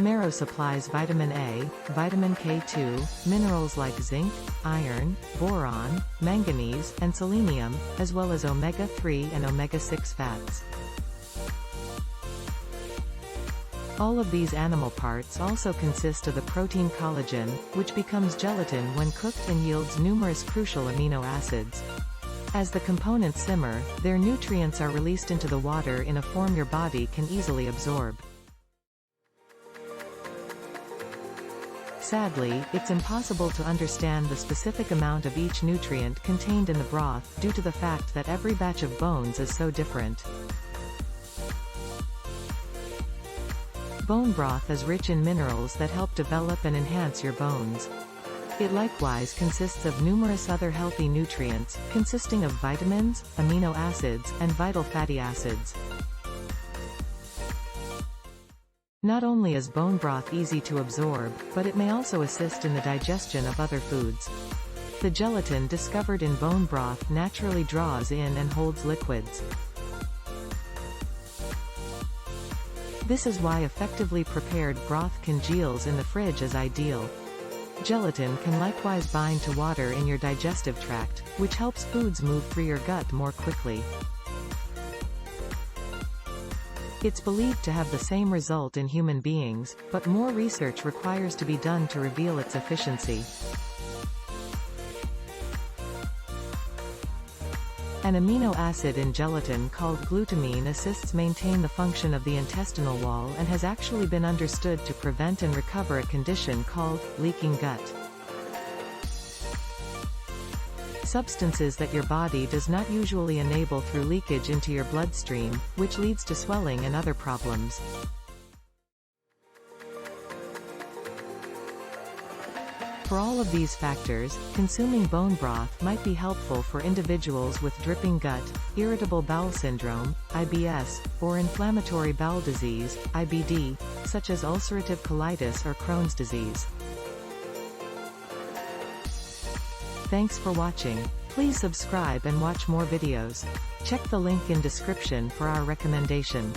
Marrow supplies vitamin A, vitamin K2, minerals like zinc, iron, boron, manganese, and selenium, as well as omega-3 and omega-6 fats. All of these animal parts also consist of the protein collagen, which becomes gelatin when cooked and yields numerous crucial amino acids. As the components simmer, their nutrients are released into the water in a form your body can easily absorb. Sadly, it's impossible to understand the specific amount of each nutrient contained in the broth, due to the fact that every batch of bones is so different. Bone broth is rich in minerals that help develop and enhance your bones. It likewise consists of numerous other healthy nutrients, consisting of vitamins, amino acids, and vital fatty acids. Not only is bone broth easy to absorb, but it may also assist in the digestion of other foods. The gelatin discovered in bone broth naturally draws in and holds liquids. This is why effectively prepared broth congeals in the fridge is ideal. Gelatin can likewise bind to water in your digestive tract, which helps foods move through your gut more quickly. It's believed to have the same result in human beings, but more research requires to be done to reveal its efficiency. An amino acid in gelatin called glutamine assists maintain the function of the intestinal wall and has actually been understood to prevent and recover a condition called leaking gut. Substances that your body does not usually enable through leakage into your bloodstream, which leads to swelling and other problems. For all of these factors, consuming bone broth might be helpful for individuals with dripping gut, irritable bowel syndrome, IBS, or inflammatory bowel disease, IBD, such as ulcerative colitis or Crohn's disease. Thanks for watching. Please subscribe and watch more videos. Check the link in description for our recommendation.